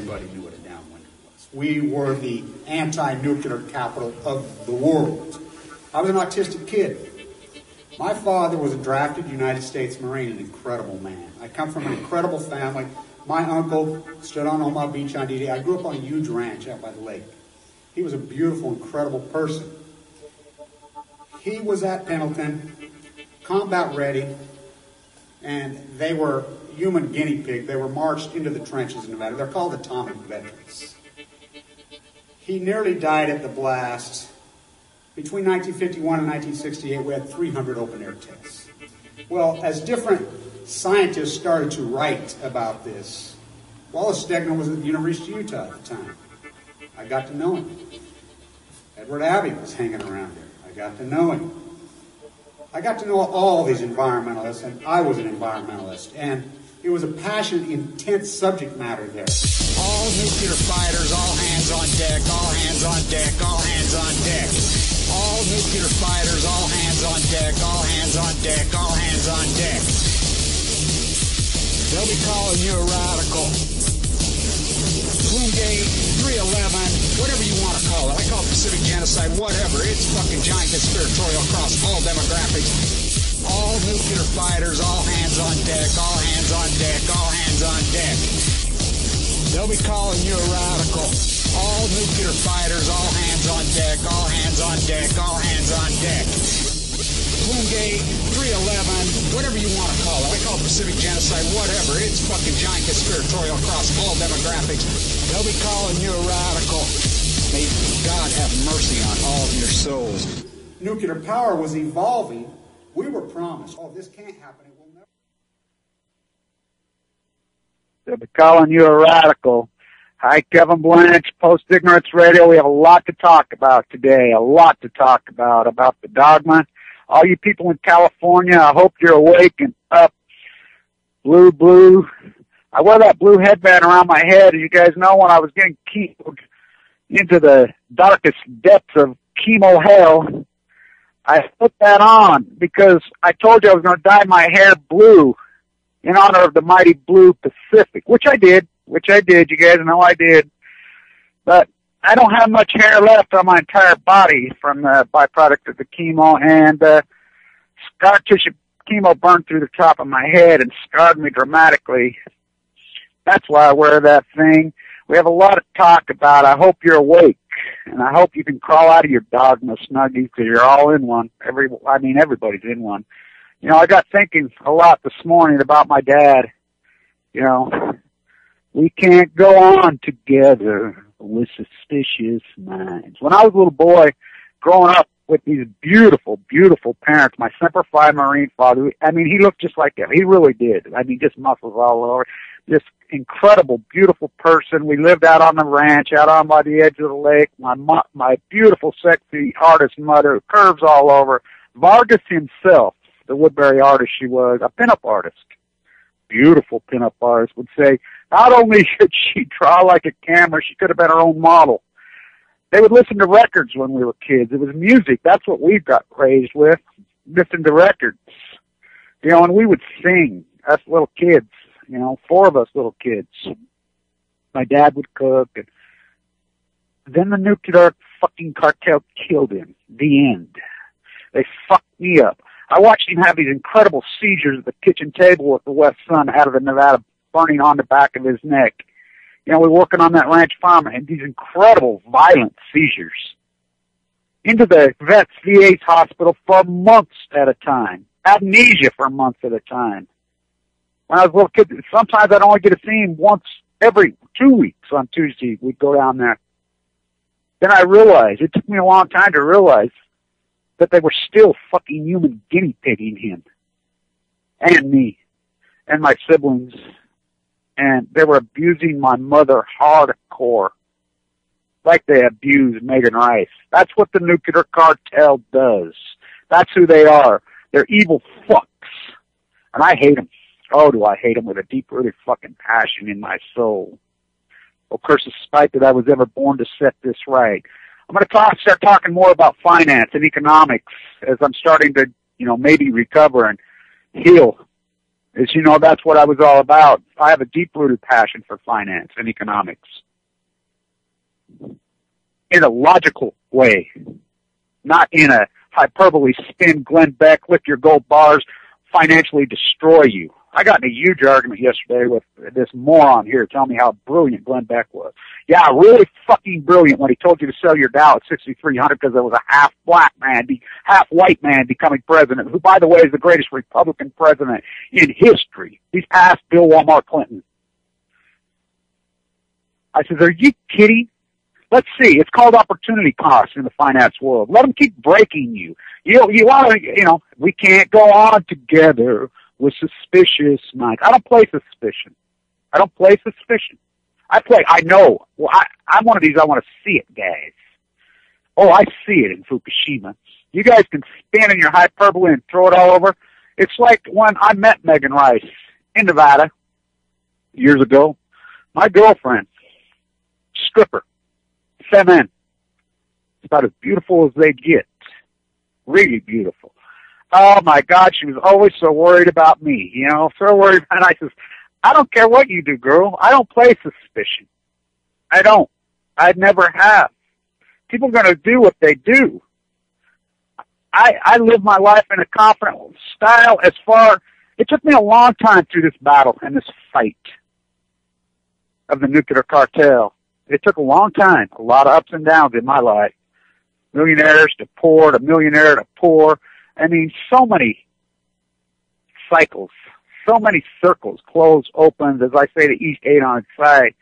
everybody knew what a downwinder was. We were the anti-nuclear capital of the world. I was an autistic kid. My father was a drafted United States Marine, an incredible man. I come from an incredible family. My uncle stood on Omaha Beach on D-Day. I grew up on a huge ranch out by the lake. He was a beautiful, incredible person. He was at Pendleton, combat ready, and they were human guinea pig. They were marched into the trenches in Nevada. They're called atomic veterans. He nearly died at the blast. Between 1951 and 1968, we had 300 open-air tests. Well, as different scientists started to write about this, Wallace Stegner was at the University of Utah at the time. I got to know him. Edward Abbey was hanging around there. I got to know him. I got to know all these environmentalists, and I was an environmentalist, and it was a passionate, intense subject matter there. All nuclear fighters, all hands on deck, all hands on deck, all hands on deck. All nuclear fighters, all hands on deck, all hands on deck, all hands on deck. They'll be calling you a radical. Bloomgate, 311, whatever you want to call it. I call it Pacific genocide, whatever. It's fucking giant conspiratorial across all demographics. All nuclear fighters, all hands on deck, all hands on deck, all hands on deck. They'll be calling you a radical. All nuclear fighters, all hands on deck, all hands on deck, all hands on deck. Bloomgate, 311, whatever you want to call it. I call it Pacific genocide, whatever. It's fucking giant conspiratorial across all demographics. They'll be calling you a radical. May God have mercy on all of your souls. Nuclear power was evolving. We were promised, oh, this can't happen. It will never. They'll be calling you a radical. Hi, Kevin Blanch, Post Ignorance Radio. We have a lot to talk about today, a lot to talk about the dogma. All you people in California, I hope you're awake and up. Blue. I wear that blue headband around my head. As you guys know, when I was getting chemoed into the darkest depths of chemo hell, I put that on because I told you I was going to dye my hair blue in honor of the mighty blue Pacific, which I did. You guys know I did. But I don't have much hair left on my entire body from the byproduct of the chemo, and scar tissue chemo burned through the top of my head and scarred me dramatically. That's why I wear that thing. We have a lot of talk about. I hope you're awake, and I hope you can crawl out of your dogma snuggies because you're all in one. Everybody's in one. You know, I got thinking a lot this morning about my dad. You know, we can't go on together with suspicious minds. When I was a little boy, growing up with these beautiful, beautiful parents, my Semper Fi Marine father, he looked just like him. He really did. Just muscles all over. This incredible, beautiful person. We lived out on the ranch, out on by the edge of the lake. My beautiful, sexy artist mother, curves all over. Vargas himself, the Woodbury artist she was, a pinup artist, beautiful pinup artist, would say, not only should she draw like a camera, she could have been her own model. They would listen to records when we were kids. It was music. That's what we got raised with, listen to records. You know, and we would sing, us little kids, you know, 4 of us little kids. My dad would cook. And then the nuclear fucking cartel killed him. The end. They fucked me up. I watched him have these incredible seizures at the kitchen table with the west sun out of the Nevada burning on the back of his neck. You know, we're working on that ranch farm, and these incredible violent seizures. Into the vets VA's hospital for months at a time. Amnesia for months at a time. When I was a little kid, sometimes I'd only get to see him once every 2 weeks on Tuesday. We'd go down there. Then I realized, it took me a long time to realize that they were still fucking human guinea pigging him. And me. And my siblings. And they were abusing my mother hardcore. Like they abused Megan Rice. That's what the nuclear cartel does. That's who they are. They're evil fucks. And I hate them. Oh, do I hate them with a deep-rooted fucking passion in my soul. Oh, curse the spite that I was ever born to set this right. I'm going to start talking more about finance and economics as I'm starting to, maybe recover and heal As you know, that's what I was all about. I have a deep-rooted passion for finance and economics in a logical way, not in a hyperbole spin, Glenn Beck, lick your gold bars, financially destroy you. I got in a huge argument yesterday with this moron here telling me how brilliant Glenn Beck was. Yeah, really fucking brilliant when he told you to sell your Dow at 6,300 because there was a half-black man, half-white man becoming president, who, by the way, is the greatest Republican president in history. He's passed Bill Walmart Clinton. I said, are you kidding? Let's see. It's called opportunity cost in the finance world. Let them keep breaking you. You want to, we can't go on together with suspicious minds. I don't play suspicion. I know. Well, I'm one of these, I want to see it, guys. Oh, I see it in Fukushima. You guys can stand in your hyperbole and throw it all over. It's like when I met Megan Rice in Nevada years ago. My girlfriend, stripper, feminine. It's about as beautiful as they get. Really beautiful. Oh my God, she was always so worried about me, so worried. And I says, I don't care what you do, girl. I don't play suspicion. I don't. I never have. People are going to do what they do. I live my life in a confident style it took me a long time through this battle and this fight of the nuclear cartel. It took a long time, a lot of ups and downs in my life. Millionaires to poor to millionaire to poor. I mean, so many cycles, so many circles, closed, opened, as I say to East 8 on its side.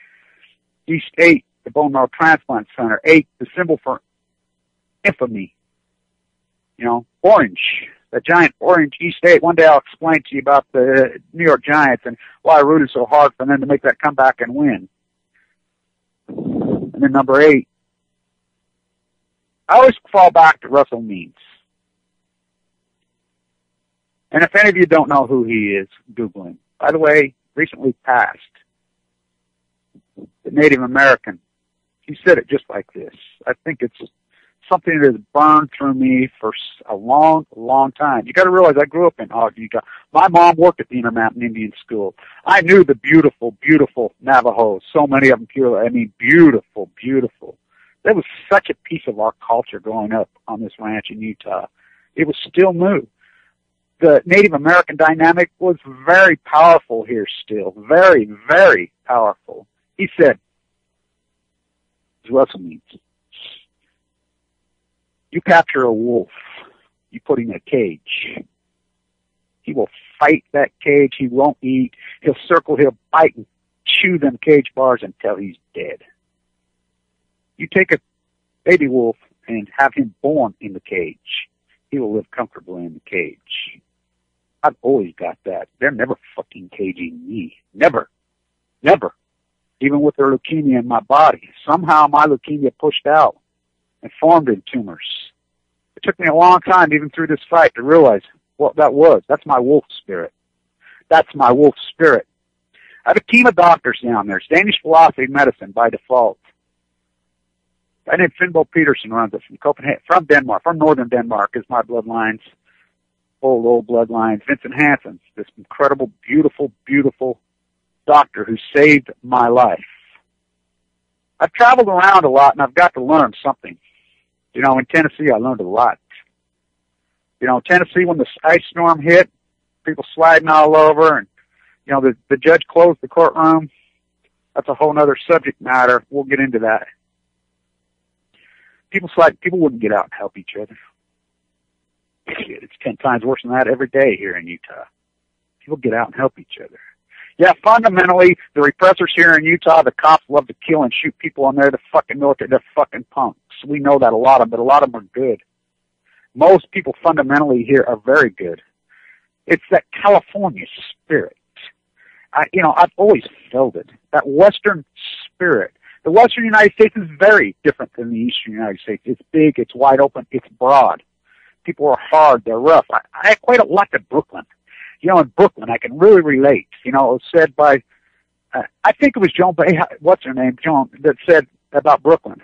East 8, the bone marrow transplant center. 8, the symbol for infamy. Orange, the giant orange East 8. One day I'll explain to you about the New York Giants and why I rooted so hard for them to make that comeback and win. And then number 8, I always fall back to Russell Means. And if any of you don't know who he is, Google him. By the way, recently passed. The Native American. He said it just like this. I think it's something that has burned through me for a long, long time. You got to realize I grew up in Ogden, Utah. My mom worked at the Intermountain Indian School. I knew the beautiful, beautiful Navajos. So many of them pure. I mean, beautiful, beautiful. That was such a piece of our culture growing up on this ranch in Utah. It was still new. The Native American dynamic was very powerful here still. Very, very powerful. He said, as Russell Means, you capture a wolf, you put him in a cage. He will fight that cage. He won't eat. He'll circle, he'll bite and chew them cage bars until he's dead. You take a baby wolf and have him born in the cage. He will live comfortably in the cage. I've always got that. They're never fucking caging me. Never. Never. Even with their leukemia in my body. Somehow my leukemia pushed out and formed in tumors. It took me a long time, even through this fight, to realize what that was. That's my wolf spirit. That's my wolf spirit. I have a team of doctors down there. It's Danish philosophy of medicine by default. A guy named Finbo Peterson runs it from Copenhagen, from Denmark, from northern Denmark is my bloodlines. Old bloodlines. Vincent Hansen, this incredible, beautiful, beautiful doctor who saved my life. I've traveled around a lot and I've got to learn something. In Tennessee I learned a lot. Tennessee, when the ice storm hit, people sliding all over and, the judge closed the courtroom. That's a whole other subject matter. We'll get into that. People wouldn't get out and help each other. Shit, it's 10 times worse than that every day here in Utah. People get out and help each other. Yeah, fundamentally, the repressors here in Utah, the cops love to kill and shoot people on there. The fucking military, they're fucking punks. We know that a lot of them, but a lot of them are good. Most people fundamentally here are very good. It's that California spirit. I've always felt it. That Western spirit. The Western United States is very different than the Eastern United States. It's big, it's wide open, it's broad. People are hard, they're rough. I equate a lot to Brooklyn. In Brooklyn, I can really relate. It was said by, I think it was Joan, what's her name, Joan, that said about Brooklyn.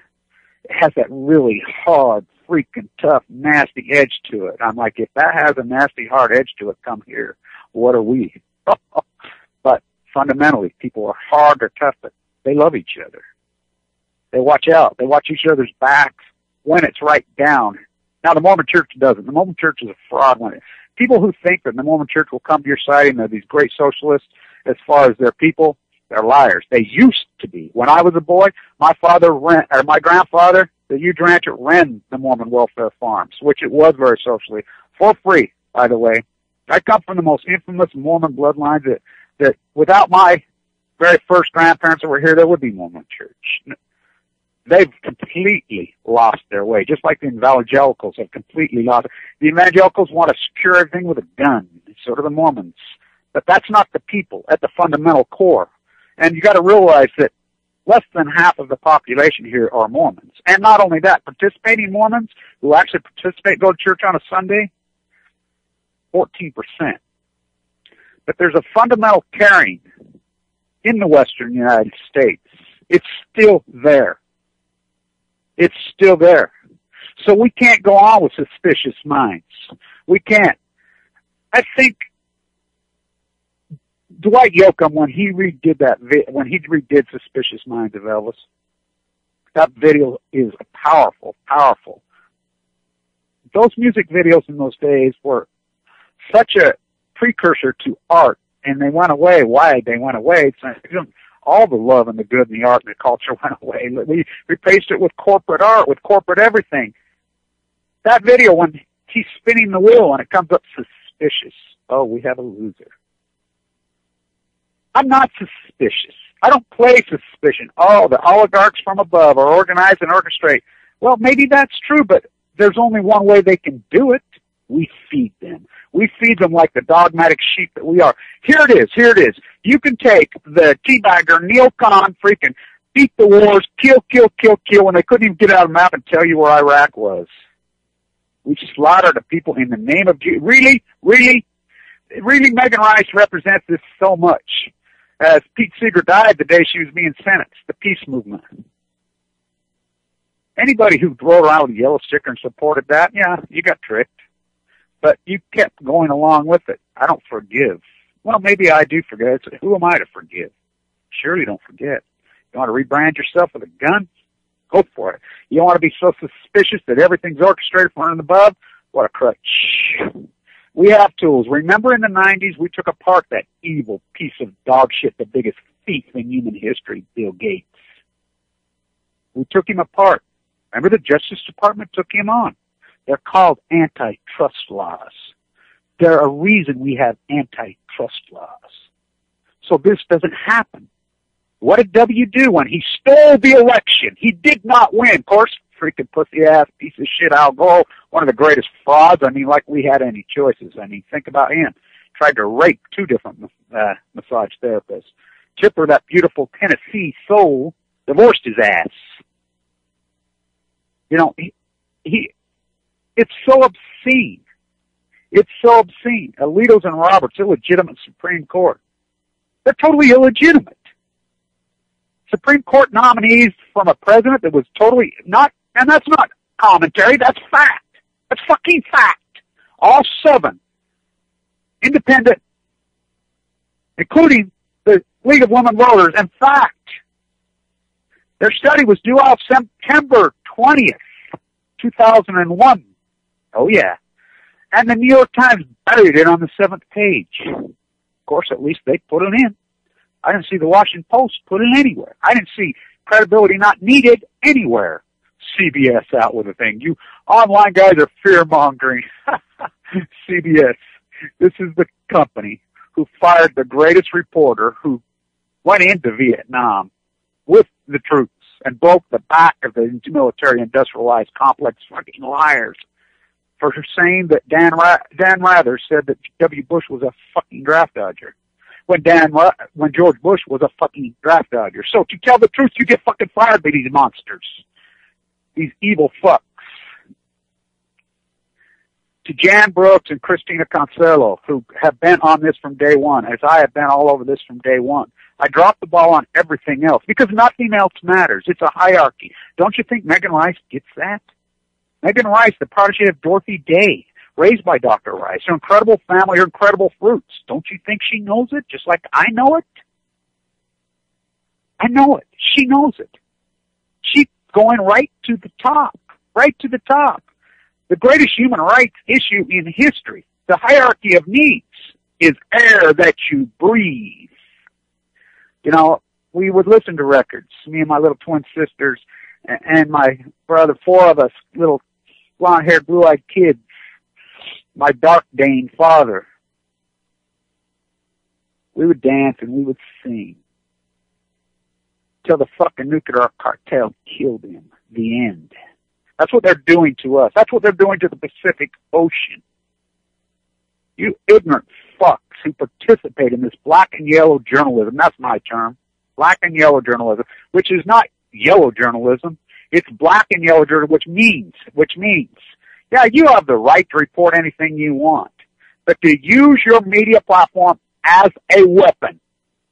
It has that really hard, freaking tough, nasty edge to it. I'm like, if that has a nasty, hard edge to it, come here. What are we? But fundamentally, people are hard or tough, but they love each other. They watch out. They watch each other's backs when it's right down. Now, the Mormon Church doesn't. The Mormon Church is a fraud. People who think that the Mormon Church will come to your side and they're these great socialists as far as their people, they're liars. They used to be. When I was a boy, my grandfather, the huge rancher, ran the Mormon welfare farms, which it was very socially, for free, by the way. I come from the most infamous Mormon bloodlines that without my very first grandparents that were here, there would be Mormon Church. They've completely lost their way, just like the evangelicals have completely lost it. The evangelicals want to secure everything with a gun, so do the Mormons. But that's not the people at the fundamental core. And you got to realize that less than half of the population here are Mormons. And not only that, participating Mormons who actually go to church on a Sunday, 14%. But there's a fundamental caring in the Western United States. It's still there. It's still there. So we can't go on with suspicious minds. We can't. I think Dwight Yoakam, when he redid Suspicious Minds of Elvis, that video is powerful, powerful. Those music videos in those days were such a precursor to art, and they went away. Why they went away? All the love and the good and the art and the culture went away. We replaced it with corporate art, with corporate everything. That video, when he's spinning the wheel and it comes up suspicious, oh, we have a loser. I'm not suspicious. I don't play suspicion. Oh, the oligarchs from above are organized and orchestrate. Well, maybe that's true, but there's only one way they can do it. We feed them. We feed them like the dogmatic sheep that we are. Here it is. Here it is. You can take the teabagger, Neil Kahn, freaking beat the wars, kill, when they couldn't even get out of the map and tell you where Iraq was. We slaughtered the people in the name of Jesus. Really, Megan Rice represents this so much. As Pete Seeger died the day she was being sentenced, the peace movement. Anybody who rode around with a yellow sticker and supported that, yeah, you got tricked. But you kept going along with it. I don't forgive. Well, maybe I do forget. Who am I to forgive? Surely don't forget. You want to rebrand yourself with a gun? Go for it. You want to be so suspicious that everything's orchestrated from above? What a crutch. We have tools. Remember in the 90s, we took apart that evil piece of dog shit, the biggest thief in human history, Bill Gates. We took him apart. Remember the Justice Department took him on. They're called antitrust laws. They're a reason we have antitrust laws. So this doesn't happen. What did W do when he stole the election? He did not win. Of course, freaking pussy-ass piece of shit Al Gore, one of the greatest frauds. I mean, like we had any choices. I mean, think about him. Tried to rape 2 different massage therapists. Chipper, that beautiful Tennessee soul, divorced his ass. You know, it's so obscene. It's so obscene. Alito's and Roberts, illegitimate Supreme Court. They're totally illegitimate. Supreme Court nominees from a president that was totally not, and that's not commentary, that's fact. That's fucking fact. All 7 independent, including the League of Women Voters, and fact. Their study was due out September 20th, 2001. Oh, yeah. And the New York Times buried it on the 7th page. Of course, at least they put it in. I didn't see the Washington Post put it anywhere. I didn't see credibility not needed anywhere. CBS out with a thing. You online guys are fear-mongering. CBS. This is the company who fired the greatest reporter who went into Vietnam with the troops and broke the back of the military industrialized complex, fucking liars, for saying that Dan Rather said that W. Bush was a fucking draft dodger. When George Bush was a fucking draft dodger. So to tell the truth, you get fucking fired by these monsters. These evil fucks. To Jan Brooks and Christina Consuelo, who have been on this from day one, as I have been all over this from day one. I dropped the ball on everything else because nothing else matters. It's a hierarchy. Don't you think Megan Rice gets that? Megan Rice, the protege of Dorothy Day, raised by Dr. Rice. Her incredible family, her incredible fruits. Don't you think she knows it just like I know it? I know it. She knows it. She's going right to the top. Right to the top. The greatest human rights issue in history, the hierarchy of needs, is air that you breathe. You know, we would listen to records, me and my little twin sisters and my brother, four of us, little blonde-haired, blue-eyed kids, my dark Dane father. We would dance and we would sing till the fucking nuclear cartel killed him. The end. That's what they're doing to us. That's what they're doing to the Pacific Ocean. You ignorant fucks who participate in this black and yellow journalism, that's my term, black and yellow journalism, which is not yellow journalism, it's black and yellow journalism, which means, yeah, you have the right to report anything you want, but to use your media platform as a weapon,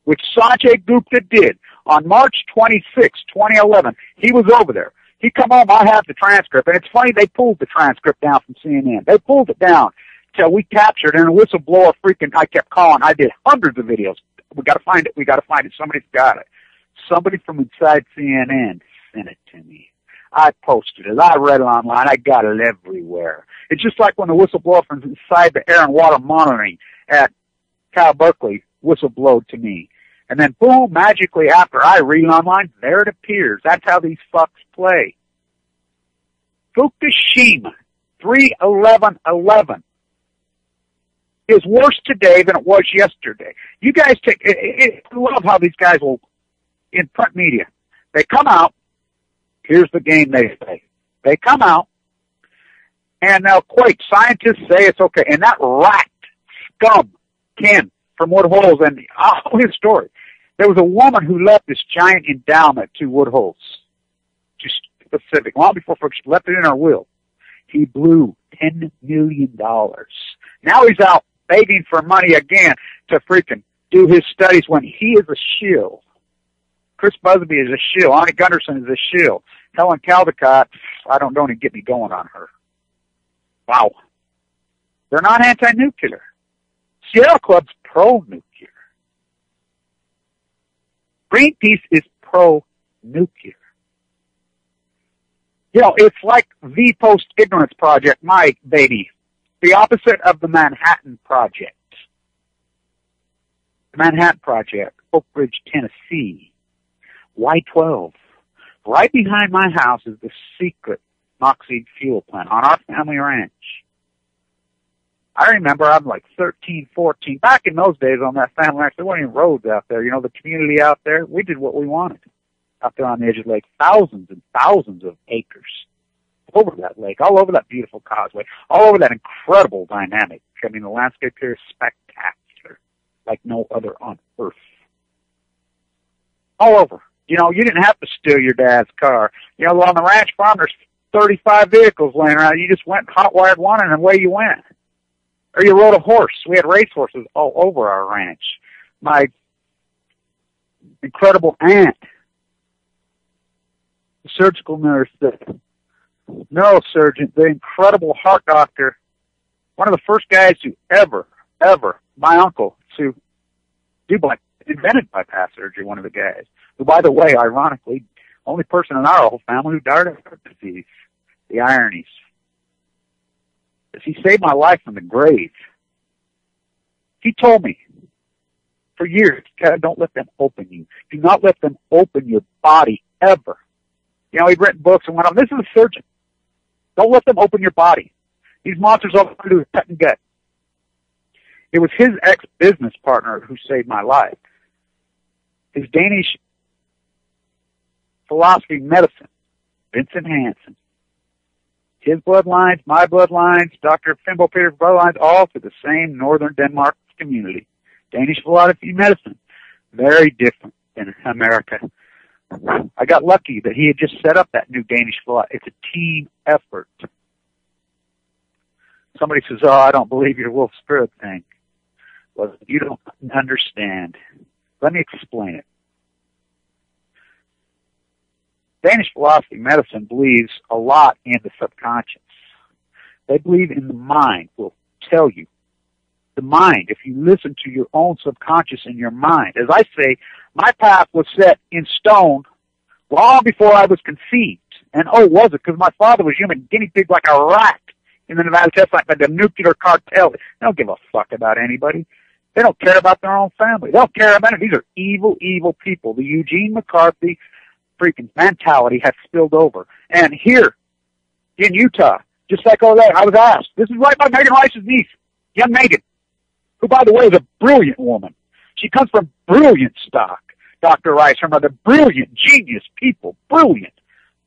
which Sanjay Gupta did on March 26, 2011. He was over there. He come home, I have the transcript, and it's funny they pulled the transcript down from CNN. They pulled it down till we captured, and a whistleblower freaking, I kept calling. I did hundreds of videos. We gotta find it. We gotta find it. Somebody's got it. Somebody from inside CNN sent it to me. I posted it. I read it online. I got it everywhere. It's just like when the whistleblower from inside the air and water monitoring at Cal Berkeley whistleblowed to me. And then boom, magically after I read it online, there it appears. That's how these fucks play. Fukushima 3/11/11 is worse today than it was yesterday. You guys I love how these guys will, in print media, they come out, here's the game they play. They come out, and they'll quake. Scientists say it's okay. And that rat scum, Ken, from Woodholes, and I'll tell his story. There was a woman who left this giant endowment to Woodholes, to Pacific, long before she left it in her will. He blew $10 million. Now he's out begging for money again to freaking do his studies when he is a shill. Chris Busby is a shill. Ani Gunderson is a shill. Helen Caldecott, don't even get me going on her. Wow. They're not anti-nuclear. Sierra Club's pro-nuclear. Greenpeace is pro-nuclear. You know, it's like the Post-Ignorance Project, my baby. The opposite of the Manhattan Project. The Manhattan Project, Oak Ridge, Tennessee. Y12. Right behind my house is the secret Moxie fuel plant on our family ranch. I remember I'm like 13, 14. Back in those days on that family ranch, there weren't even roads out there. You know, the community out there, we did what we wanted. Out there on the edge of the lake, thousands and thousands of acres. Over that lake, all over that beautiful causeway, all over that incredible dynamic. I mean, the landscape here is spectacular, like no other on earth. All over. You know, you didn't have to steal your dad's car. You know, on the ranch farm, there's 35 vehicles laying around. You just went hot-wired one and away you went. Or you rode a horse. We had race horses all over our ranch. My incredible aunt, the surgical nurse, the neurosurgeon, the incredible heart doctor, one of the first guys to ever, my uncle, to invented bypass surgery, one of the guys, who, by the way, ironically, only person in our whole family who died of heart disease. The ironies. He saved my life from the grave. He told me for years, don't let them open you. Do not let them open your body ever. You know, he'd written books and went on. This is a surgeon. Don't let them open your body. These monsters all do is cut and gut. It was his ex-business partner who saved my life. His Danish philosophy medicine, Vincent Hansen. His bloodlines, my bloodlines, Dr. Fimbo Peter's bloodlines, all to the same northern Denmark community. Danish philosophy medicine, very different than America. I got lucky that he had just set up that new Danish philosophy. It's a team effort. Somebody says, oh, I don't believe your wolf spirit thing. Well, you don't understand. Let me explain it. Danish philosophy medicine believes a lot in the subconscious. They believe in the mind will tell you. The mind, if you listen to your own subconscious in your mind. As I say, my path was set in stone long before I was conceived. And oh, was it? Because my father was human guinea pig like a rat in the Nevada test site by the nuclear cartel. They don't give a fuck about anybody. They don't care about their own family. They don't care about it. These are evil, evil people. The Eugene McCarthy freaking mentality has spilled over. And here in Utah, just like all that, I was asked, this is right by Megan Rice's niece, young Megan, who, by the way, is a brilliant woman. She comes from brilliant stock, Dr. Rice, her mother, brilliant, genius people, brilliant.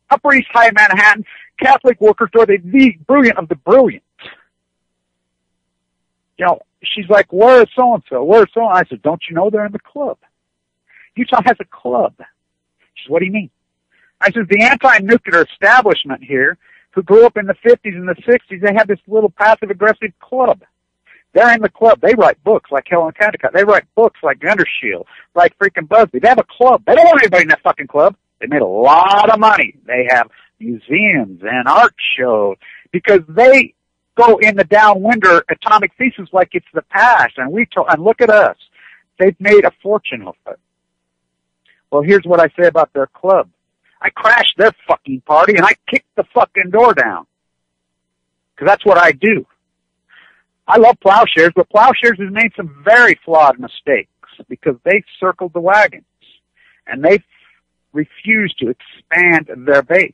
Upper East High Manhattan, Catholic workers store, the brilliant of the brilliant. You know, she's like, where is so-and-so? Where is so-and-so? I said, don't you know they're in the club? Utah has a club. She said, what do you mean? I said, the anti-nuclear establishment here, who grew up in the 50s and the 60s, they have this little passive-aggressive club. They're in the club. They write books like Helen Candicott. They write books like Gundershield, like freaking Busby. They have a club. They don't want anybody in that fucking club. They made a lot of money. They have museums and art shows because they go in the downwinder atomic thesis like it's the past. And and look at us. They've made a fortune of it. Well, here's what I say about their club. I crashed their fucking party and I kicked the fucking door down. Because that's what I do. I love Plowshares, but Plowshares has made some very flawed mistakes because they circled the wagons and they refused to expand their base.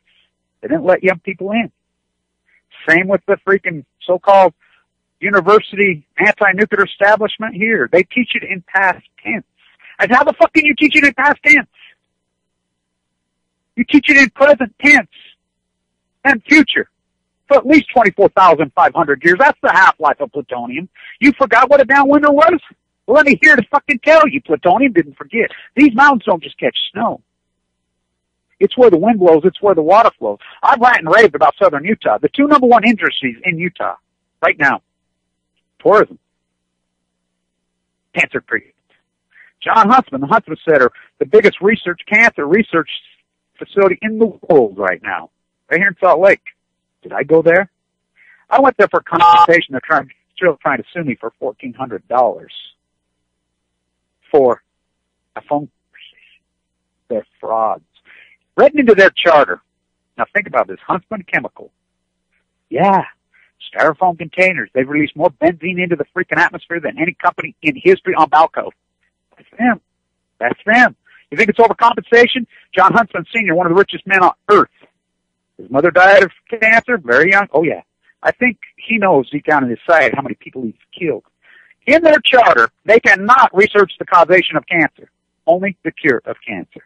They didn't let young people in. Same with the freaking so-called university anti-nuclear establishment here. They teach it in past tense. I said, how the fuck can you teach it in past tense? You teach it in present tense and future. For at least 24,500 years. That's the half-life of plutonium. You forgot what a downwinder was? Well, let me here to fucking tell you. Plutonium didn't forget. These mountains don't just catch snow. It's where the wind blows. It's where the water flows. I've ranted and raved about southern Utah. The two number one industries in Utah right now, tourism, cancer treatment. John Huntsman, the Huntsman Center, the biggest cancer research facility in the world right now, right here in Salt Lake. Did I go there? I went there for a consultation. They're still trying to sue me for $1,400 for a phone conversation. They're frauds. Written into their charter. Now think about this. Huntsman Chemical. Yeah. Styrofoam containers. They've released more benzene into the freaking atmosphere than any company in history on Balco. That's them. That's them. You think it's overcompensation? John Huntsman Sr., one of the richest men on earth. His mother died of cancer, very young. Oh, yeah. I think he knows deep down in his side how many people he's killed. In their charter, they cannot research the causation of cancer, only the cure of cancer.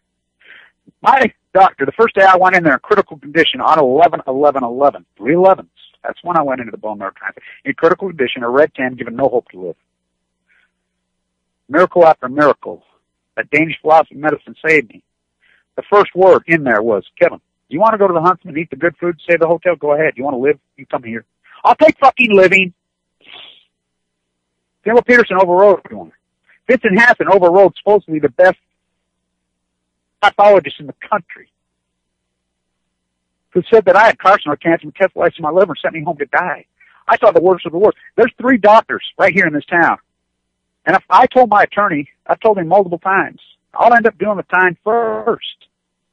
My doctor, the first day I went in there in critical condition on 11/11/11, 3 11s. That's when I went into the bone marrow transplant. In critical condition, a red 10, given no hope to live. Miracle after miracle. That Danish philosophy of medicine saved me. The first word in there was, Kevin, you want to go to the Huntsman, eat the good food, stay at the hotel? Go ahead. You want to live? You come here. I'll take fucking living. Philip Peterson overrode everyone. Vincent Hassan overrode supposedly the best pathologist in the country, who said that I had carcinoid cancer, metastasized in my liver, and sent me home to die. I saw the worst of the worst. There's 3 doctors right here in this town. And if I told my attorney, I've told him multiple times, I'll end up doing the time first.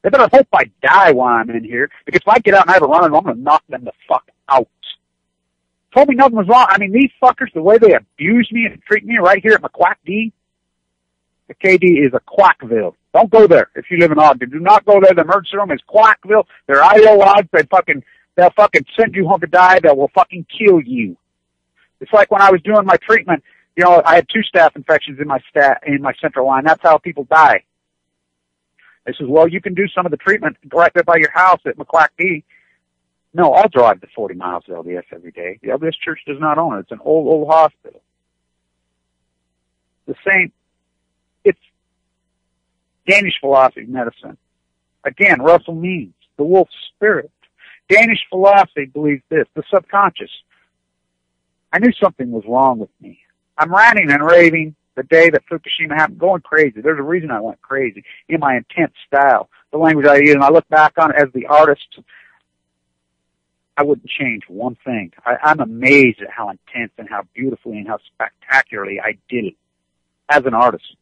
They better hope I die while I'm in here, because if I get out and I have a run, I'm going to knock them the fuck out. Told me nothing was wrong. I mean, these fuckers, the way they abuse me and treat me right here at McQuack D, the KD is a Quackville. Don't go there if you live in Ogden. Do not go there. The emergency room is Quackville. They're ideologues. They'll fucking send you home to die. They will fucking kill you. It's like when I was doing my treatment, you know, I had 2 staph infections in my central line. That's how people die. They says, well, you can do some of the treatment right there by your house at McQuack D. No, I'll drive the 40 miles to LDS every day. The LDS Church does not own it. It's an old hospital. The same, it's Danish philosophy of medicine. Again, Russell Means, the wolf spirit. Danish philosophy believes this, the subconscious. I knew something was wrong with me. I'm ranting and raving the day that Fukushima happened, going crazy. There's a reason I went crazy in my intense style, the language I use, and I look back on it as the artist. I wouldn't change one thing. I'm amazed at how intense and how beautifully and how spectacularly I did it as an artist.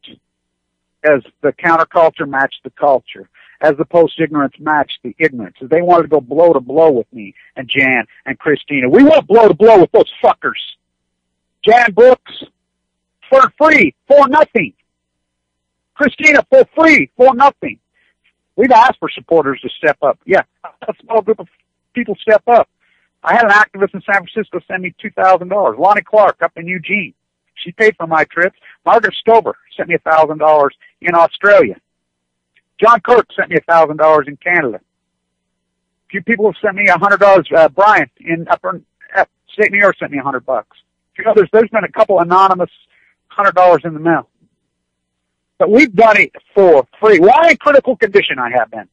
As the counterculture matched the culture. As the post-ignorance matched the ignorance. As they wanted to go blow to blow with me and Jan and Christina. We went blow to blow with those fuckers. Jan Brooks, for free, for nothing. Christina, for free, for nothing. We've asked for supporters to step up. Yeah, a small group of people step up. I had an activist in San Francisco send me $2,000. Lonnie Clark up in Eugene. She paid for my trips. Margaret Stover sent me $1,000 in Australia. John Kirk sent me $1,000 in Canada. A few people have sent me $100. Brian in upstate New York sent me $100. A few others. There's been a couple anonymous $100 in the mail. But we've done it for free. Why in critical condition I have been?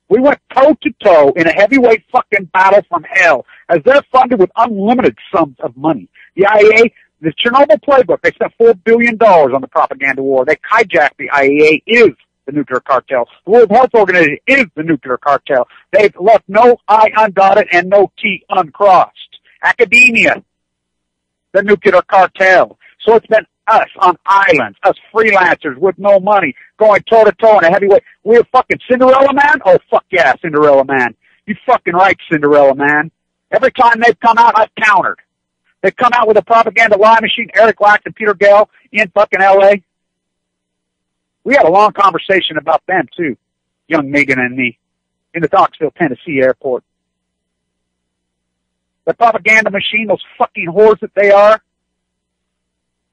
We went toe-to-toe in a heavyweight fucking battle from hell as they're funded with unlimited sums of money. The IAEA, the Chernobyl playbook, they spent $4 billion on the propaganda war. They hijacked the IAEA, is the nuclear cartel. The World Health Organization is the nuclear cartel. They've left no I undotted and no T uncrossed. Academia, the nuclear cartel. So it's been us on islands, us freelancers with no money, going toe-to-toe in a heavyweight. We're fucking Cinderella Man? Oh, fuck yeah, Cinderella Man. You fucking right, Cinderella Man. Every time they've come out, I've countered. They've come out with a propaganda lie machine, Eric Lax and Peter Gale in fucking L.A. We had a long conversation about them, too, young Megan and me, in the Knoxville, Tennessee airport. The propaganda machine, those fucking whores that they are,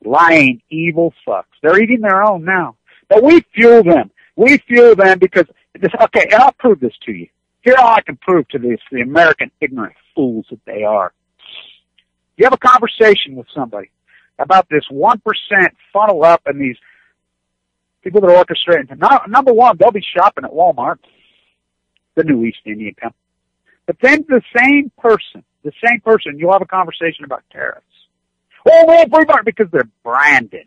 lying, evil fucks. They're eating their own now. But we fuel them. We fuel them because, okay, and I'll prove this to you. Here I can prove to this, the American ignorant fools that they are. You have a conversation with somebody about this 1% funnel up and these people that are orchestrating. Number one, they'll be shopping at Walmart, the new East Indian Company. But then the same person, you'll have a conversation about tariffs. Oh, well, free market, because they're branded.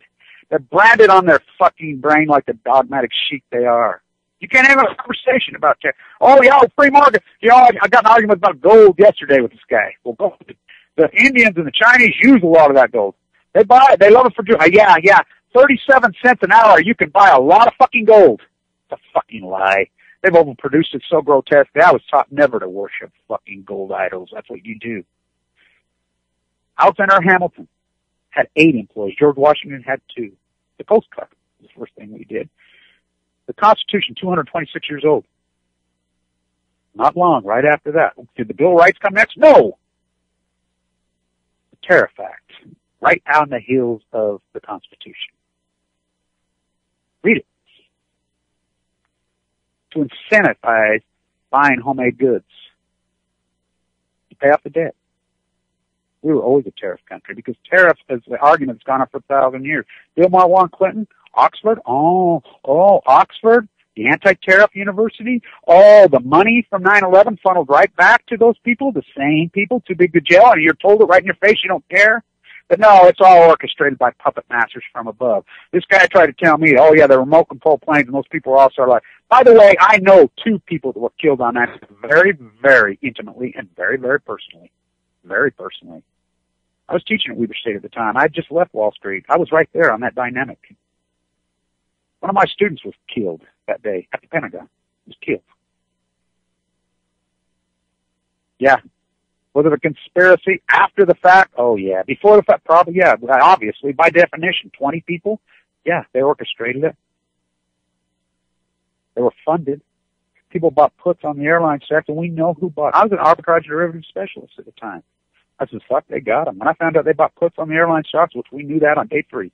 They're branded on their fucking brain like the dogmatic sheep they are. You can't have a conversation about tariffs. Oh, yeah, free market. You know, I got an argument about gold yesterday with this guy. Well, gold, the Indians and the Chinese use a lot of that gold. They buy it. They love it for yeah. 37 cents an hour, you can buy a lot of fucking gold. It's a fucking lie. They've overproduced it so grotesquely. I was taught never to worship fucking gold idols. That's what you do. Alexander Hamilton had 8 employees. George Washington had 2. The Coast Guard was the first thing we did. The Constitution, 226 years old. Not long, right after that. Did the Bill of Rights come next? No! The Tariff Act, right on the heels of the Constitution. Read it. To incentivize buying homemade goods. To pay off the debt. We were always a tariff country because tariffs, as the argument's gone on for 1,000 years. Bill Maher, Warren Clinton, Oxford, Oxford, the anti-tariff university, all the money from 9/11 funneled right back to those people, the same people, too big to jail, and you're told it right in your face, you don't care. But no, it's all orchestrated by puppet masters from above. This guy tried to tell me, oh yeah, they're remote control planes, and those people are also like. By the way, I know 2 people that were killed on that very, very intimately and very, very personally. Very personally. I was teaching at Weber State at the time. I had just left Wall Street. I was right there on that dynamic. One of my students was killed that day at the Pentagon. He was killed. Yeah. Was it a conspiracy after the fact? Oh, yeah. Before the fact, probably, yeah. Obviously, by definition, 20 people, yeah, they orchestrated it. They were funded. People bought puts on the airline sector, and we know who bought. I was an arbitrage derivative specialist at the time. I said, fuck, they got them. When I found out they bought puts on the airline stocks, which we knew that on day 3,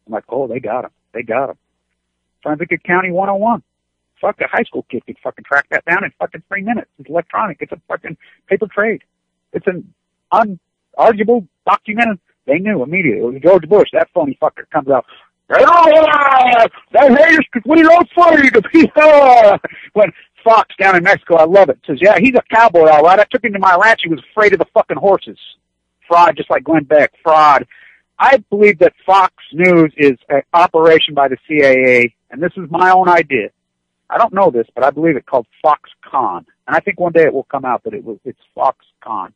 I'm like, oh, they got them. They got them. Forensic Accounting 101. Fuck, a high school kid could fucking track that down in fucking 3 minutes. It's electronic. It's a fucking paper trade. It's an unarguable, documented. They knew immediately. It was George Bush. That phony fucker comes out. That haters could win it all for you. When Fox down in Mexico, I love it, says, yeah, he's a cowboy, all right. I took him to my ranch. He was afraid of the fucking horses. Fraud, just like Glenn Beck. Fraud. I believe that Fox News is an operation by the CIA, and this is my own idea. I don't know this, but I believe it's called Foxconn. And I think one day it will come out that it's Foxconn.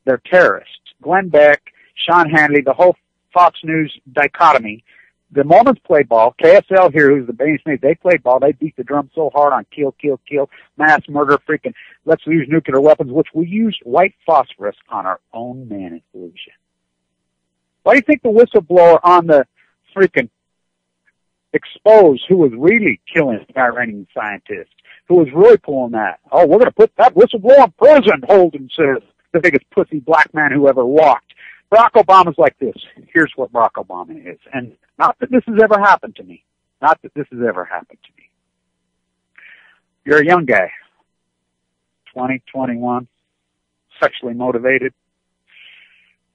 They're terrorists. Glenn Beck, Sean Hannity, the whole Fox News dichotomy. The Mormons play ball. KSL here, who's the base name, they play ball. They beat the drum so hard on kill, kill, kill, mass murder, freaking let's use nuclear weapons, which we use white phosphorus on our own man inclusion. Why do you think the whistleblower on the freaking exposed who was really killing Iranian scientists, who was really pulling that? Oh, we're going to put that whistleblower in prison, Holden says, the biggest pussy black man who ever walked. Barack Obama's like this. Here's what Barack Obama is. And not that this has ever happened to me. Not that this has ever happened to me. You're a young guy, 20, 21, sexually motivated.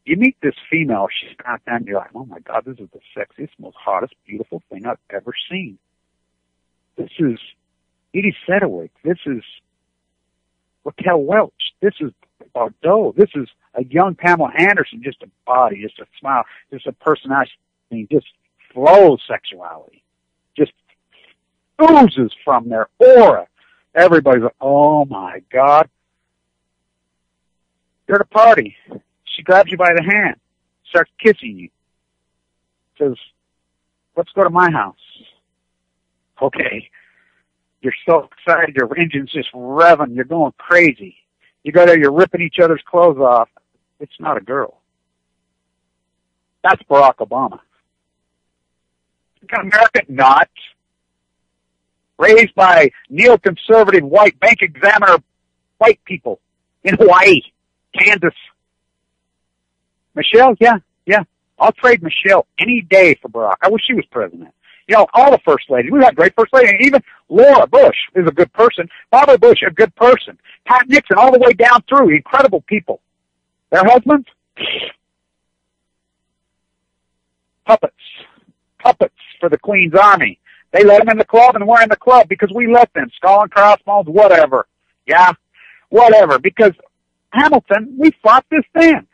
You meet this female, she's got that, and you're like, oh my God, this is the sexiest, most hottest, beautiful thing I've ever seen. This is Edie Sedgwick. This is Raquel Welch. This is Bordeaux. This is a young Pamela Anderson, just a body, just a smile, just a personality, just flows sexuality, just oozes from their aura. Everybody's like, oh my God. You're at a party. She grabs you by the hand, starts kissing you, says, let's go to my house. Okay. You're so excited, your engine's just revving, you're going crazy. You go there, you're ripping each other's clothes off. It's not a girl. That's Barack Obama. American? Not. Raised by neoconservative white bank examiner white people in Hawaii, Kansas. Michelle? Yeah. I'll trade Michelle any day for Barack. I wish she was president. You know, all the first ladies. We've had great first ladies. Even Laura Bush is a good person. Barbara Bush, a good person. Pat Nixon, all the way down through. Incredible people. Their husbands? Puppets. Puppets for the Queen's Army. They let them in the club, and we're in the club because we let them. Skull and crossbones, whatever. Yeah, whatever. Because Hamilton, we fought this then.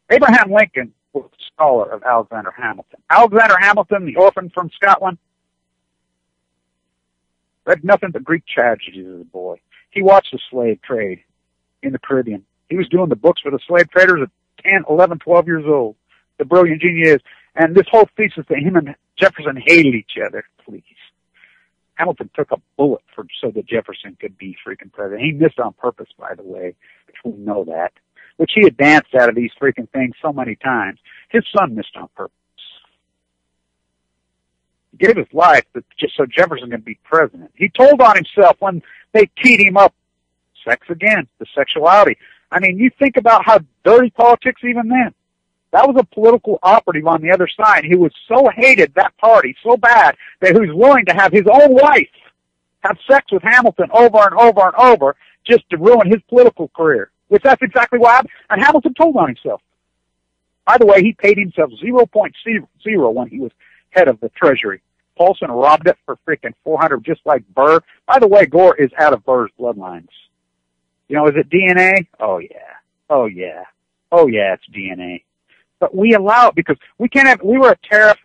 Abraham Lincoln was a scholar of Alexander Hamilton. Alexander Hamilton, the orphan from Scotland, read nothing but Greek tragedies as a boy. He watched the slave trade in the Caribbean. He was doing the books for the slave traders at 10, 11, 12 years old. The brilliant genius. And this whole thesis that him and Jefferson hated each other, please. Hamilton took a bullet so that Jefferson could be freaking president. He missed on purpose, by the way, which we know that. Which he had danced out of these freaking things so many times. His son missed on purpose. He gave his life just so Jefferson could be president. He told on himself when they teed him up, sex again, the sexuality. I mean, you think about how dirty politics even then. That was a political operative on the other side who was so hated that party so bad that he was willing to have his own wife have sex with Hamilton over and over and over just to ruin his political career. Which that's exactly what happened. And Hamilton told on himself. By the way, he paid himself 0.0 when he was head of the Treasury. Paulson robbed it for freaking 400, just like Burr. By the way, Gore is out of Burr's bloodlines. You know, is it DNA? Oh yeah, it's DNA. But we allow it because we were a tariff.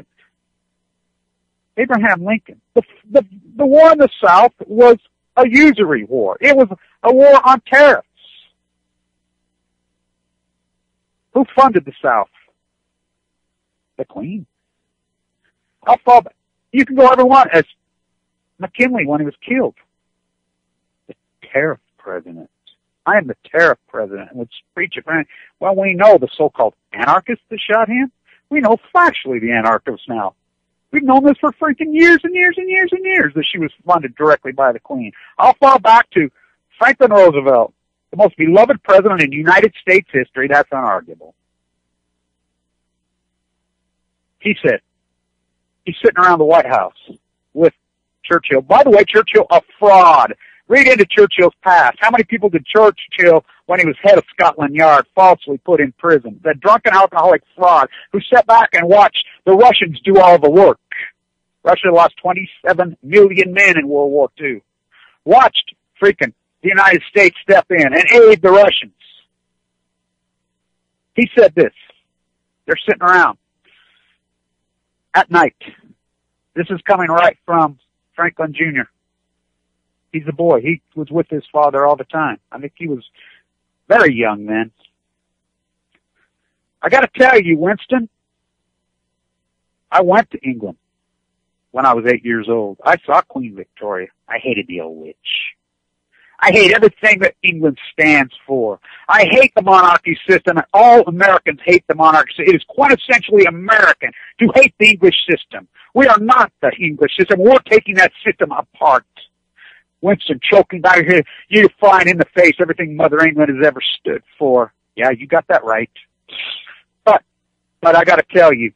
Abraham Lincoln. The war in the South was a usury war. It was a war on tariffs. Who funded the South? The Queen. How far back? You can go everyone as McKinley when he was killed. The tariff president. I am the tariff president. And would preach it. Well, we know the so-called anarchists that shot him. We know factually the anarchists now. We've known this for freaking years and years and years and years that she was funded directly by the Queen. I'll fall back to Franklin Roosevelt. The most beloved president in United States history, that's unarguable. He said, he's sitting around the White House with Churchill. By the way, Churchill, a fraud. Read into Churchill's past. How many people did Churchill, when he was head of Scotland Yard, falsely put in prison? The drunken alcoholic fraud who sat back and watched the Russians do all the work. Russia lost 27 million men in World War II. Watched freaking the United States step in and aid the Russians. He said this. They're sitting around at night. This is coming right from Franklin Jr. He's a boy. He was with his father all the time. I think he was very young then. I got to tell you, Winston, I went to England when I was 8 years old. I saw Queen Victoria. I hated the old witch. I hate everything that England stands for. I hate the monarchy system, and all Americans hate the monarchy system. It is quintessentially American to hate the English system. We are not the English system. We're taking that system apart. Winston choking back here, you find in the face everything Mother England has ever stood for. Yeah, you got that right. But I got to tell you,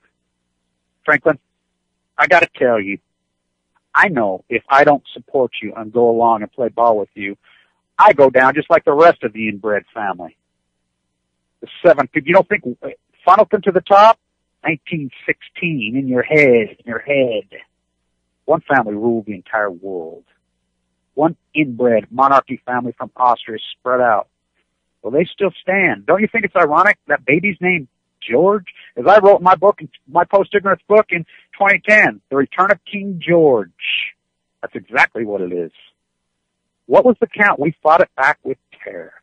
Franklin, I got to tell you, I know if I don't support you and go along and play ball with you, I go down just like the rest of the inbred family. The 7 people. You don't think funneled to the top? 1916 in your head. One family ruled the entire world. One inbred monarchy family from Austria spread out. Well, they still stand. Don't you think it's ironic that baby's name George? As I wrote in my book, my post-ignorance book in 2010, The Return of King George. That's exactly what it is. What was the count? We fought it back with tariffs.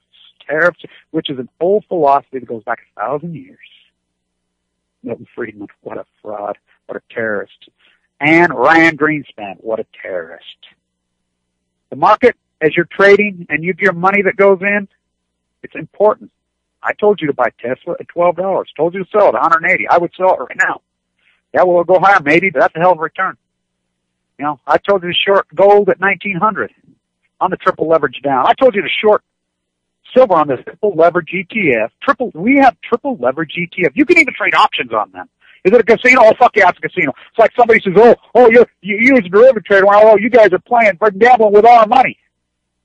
Tariffs, which is an old philosophy that goes back 1,000 years. Milton Friedman, what a fraud, what a terrorist. And Ryan Greenspan, what a terrorist. The market, as you're trading and you have your money that goes in, it's important. I told you to buy Tesla at $12. Told you to sell it at $180. I would sell it right now. Yeah, well, it'll go higher maybe, but that's a hell of a return. You know, I told you to short gold at 1900 on the triple leverage down. I told you to short silver on the triple leverage ETF. We have triple leverage ETF. You can even trade options on them. Is it a casino? Oh, fuck yeah, it's a casino. It's like somebody says, you as a derivative trader. Oh, you guys are playing for gambling with our money.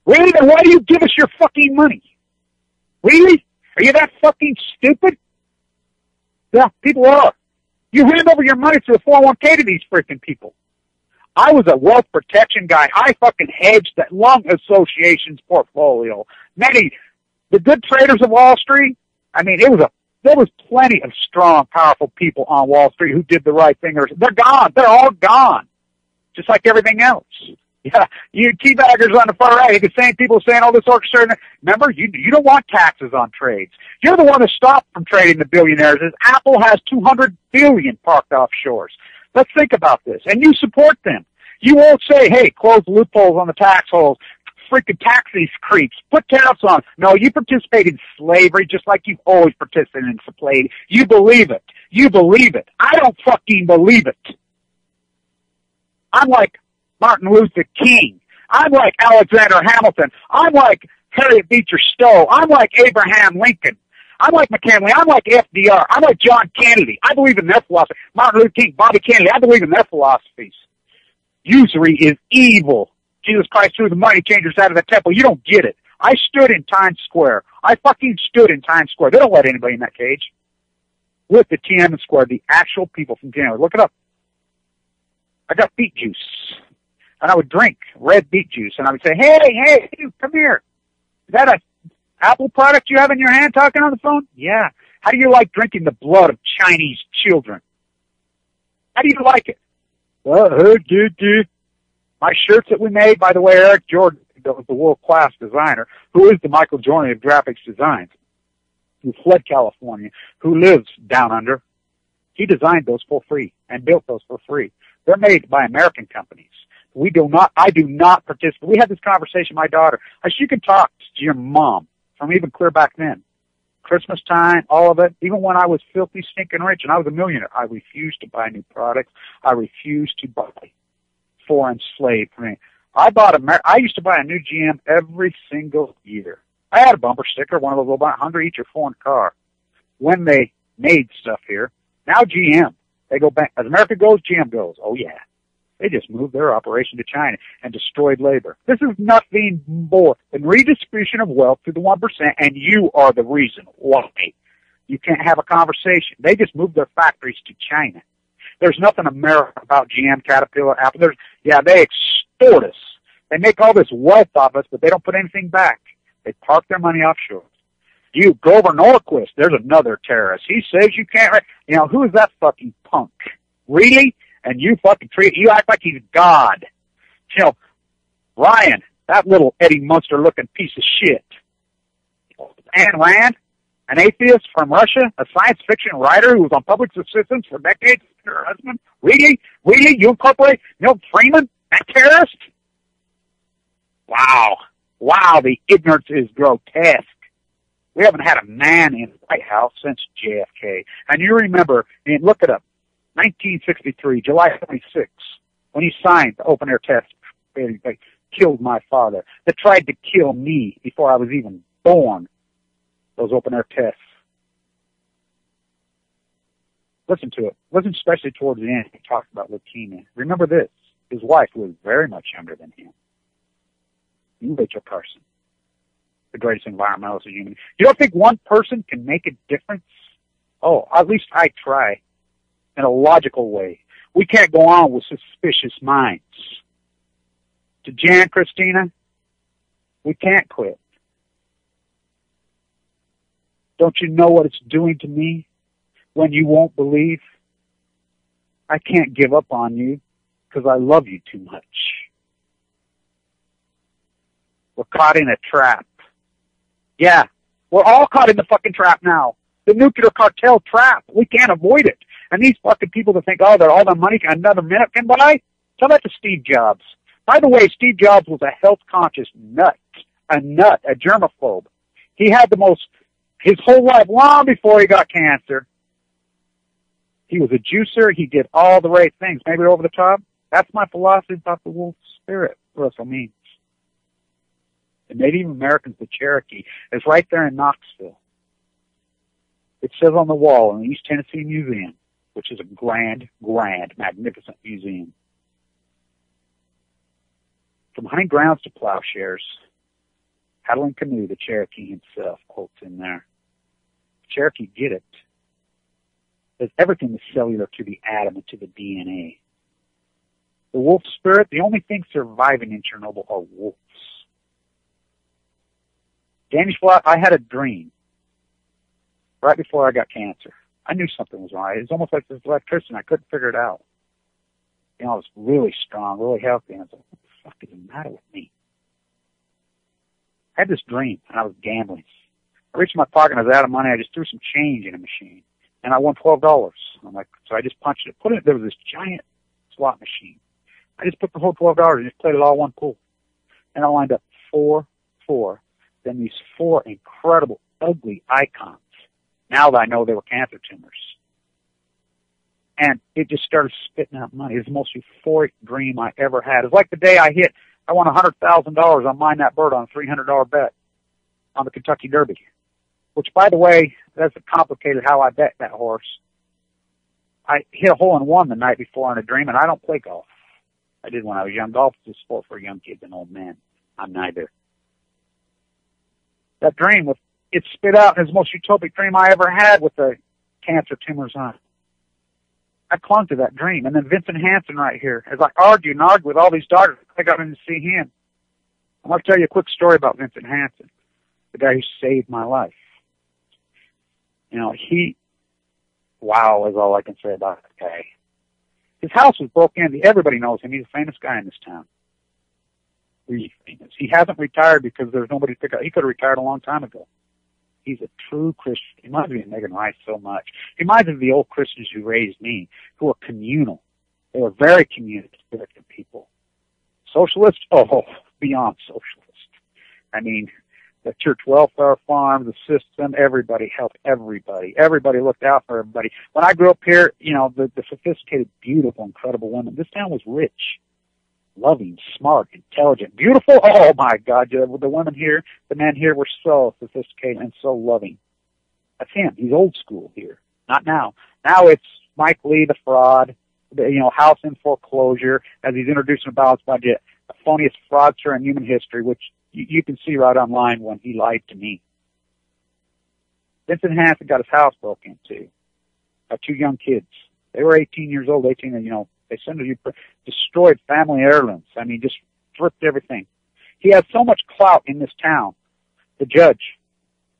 Really? Then why do you give us your fucking money? Really? Are you that fucking stupid? Yeah, people are. You hand over your money to the 401k to these freaking people. I was a wealth protection guy. I fucking hedged that Lung Association's portfolio. The good traders of Wall Street, I mean, there was plenty of strong, powerful people on Wall Street who did the right thing. They're gone. They're all gone. Just like everything else. Yeah, you teabaggers on the far right, the same people saying all this orchestrated. Remember, you don't want taxes on trades. You're the one that stopped from trading the billionaires. Apple has $200 billion parked offshores. Let's think about this. And you support them. You won't say, hey, close the loopholes on the tax holes. Freaking tax these creeps. Put tariffs on. No, you participate in slavery just like you've always participated in slavery. You believe it. You believe it. I don't fucking believe it. I'm like Martin Luther King. I'm like Alexander Hamilton. I'm like Harriet Beecher Stowe. I'm like Abraham Lincoln. I'm like McKinley. I'm like FDR. I'm like John Kennedy. I believe in their philosophy. Martin Luther King, Bobby Kennedy. I believe in their philosophies. Usury is evil. Jesus Christ threw the money changers out of the temple. You don't get it. I stood in Times Square. I fucking stood in Times Square. They don't let anybody in that cage. With the Tiananmen Square, the actual people from Tiananmen. Look it up. I got beet juice. And I would drink red beet juice. And I would say, hey, come here. Is that a Apple product you have in your hand talking on the phone? Yeah. How do you like drinking the blood of Chinese children? How do you like it? My shirts that we made, by the way, Eric Jordan, the world-class designer, who is the Michael Jordan of graphics designs, who fled California, who lives down under, he designed those for free and built those for free. They're made by American companies. I do not participate. We had this conversation with my daughter. You can talk to your mom from even clear back then. Christmas time, all of it, even when I was filthy, stinking rich and I was a millionaire, I refused to buy new products. I refused to buy foreign slave for me. I used to buy a new GM every single year. I had a bumper sticker, one of those about 100 each or foreign car. When they made stuff here, now GM, they go back. As America goes, GM goes. Oh yeah. They just moved their operation to China and destroyed labor. This is nothing more than redistribution of wealth to the 1%, and you are the reason why. You can't have a conversation. They just moved their factories to China. There's nothing American about GM, Caterpillar, Apple. They extort us. They make all this wealth off us, but they don't put anything back. They park their money offshore. You, Grover Norquist, there's another terrorist. He says you can't, who is that fucking punk? Really? And you act like he's God. You know, Ryan, that little Eddie Munster-looking piece of shit. Anne Rand, an atheist from Russia, a science fiction writer who was on public assistance for decades with her husband. Really? You incorporate Milton Freeman, that terrorist? Wow, the ignorance is grotesque. We haven't had a man in the White House since JFK. And you remember, and look it up, 1963, July 26, when he signed the open-air test. They killed my father. They tried to kill me before I was even born, those open-air tests. Listen to it. Listen especially towards the end. He talked about leukemia. Remember this. His wife was very much younger than him. You, Rachel Carson, the greatest environmentalist of human. You don't think one person can make a difference? Oh, at least I try in a logical way. We can't go on with suspicious minds. To Jan, Christina, we can't quit. Don't you know what it's doing to me when you won't believe? I can't give up on you because I love you too much. We're caught in a trap. Yeah, we're all caught in the fucking trap now. The nuclear cartel trap. We can't avoid it. And these fucking people that think, oh, they're all the money another minute can buy, tell that to Steve Jobs. By the way, Steve Jobs was a health-conscious nut, a germaphobe. He had his whole life, long before he got cancer. He was a juicer. He did all the right things. Maybe over the top. That's my philosophy about the wolf spirit, Russell means. The Native Americans, the Cherokee, is right there in Knoxville. It says on the wall in the East Tennessee Museum, which is a grand, magnificent museum. From hunting grounds to plowshares, paddling canoe, the Cherokee himself quotes in there. The Cherokee get it. There's everything is cellular to the atom and to the DNA. The wolf spirit, the only thing surviving in Chernobyl are wolves. Danish Flat, I had a dream right before I got cancer. I knew something was wrong. It was almost like this electricity. I couldn't figure it out. You know, I was really strong, really healthy, and I was like, what the fuck is the matter with me? I had this dream, and I was gambling. I reached in my pocket, and I was out of money. I just threw some change in a machine, and I won $12. I'm like, so I just punched it. There was this giant slot machine. I just put the whole $12 and just played it all one pool. And I lined up 4, then these 4 incredible, ugly icons. Now that I know they were cancer tumors. And it just started spitting out money. It was the most euphoric dream I ever had. It was like the day I won $100,000 on Mind That Bird on a $300 bet on the Kentucky Derby. Which, by the way, that's complicated how I bet that horse. I hit a hole-in-one the night before in a dream, and I don't play golf. I did when I was young. Golf is a sport for young kids and old men. I'm neither. That dream, it spit out as the most utopic dream I ever had with the cancer tumors on it. I clung to that dream. And then Vincent Hansen right here, as I argued with all these doctors, I got in to see him. I want to tell you a quick story about Vincent Hansen, the guy who saved my life. You know, wow is all I can say about that guy. His house was broken into. Everybody knows him. He's a famous guy in this town. Really famous. He hasn't retired because there's nobody to pick up. He could have retired a long time ago. He's a true Christian. He reminds me of Megan Rice so much. He reminds me of the old Christians who raised me, who were communal. They were very community-spirit people. Socialists? Oh, beyond socialist. I mean, the church welfare farm, the system, everybody helped everybody. Everybody looked out for everybody. When I grew up here, you know, the sophisticated, beautiful, incredible women, this town was rich. Loving, smart, intelligent, beautiful. Oh my God, the women here, the men here were so sophisticated and so loving. That's him. He's old school here. Not now. Now it's Mike Lee, the fraud, house in foreclosure, as he's introducing a balanced budget, the phoniest fraudster in human history, which you can see right online when he lied to me. Vincent Hansen got his house broken into by 2 young kids. They were 18 years old, 18, and, they destroyed family heirlooms. I mean, just flipped everything. He has so much clout in this town. The judge,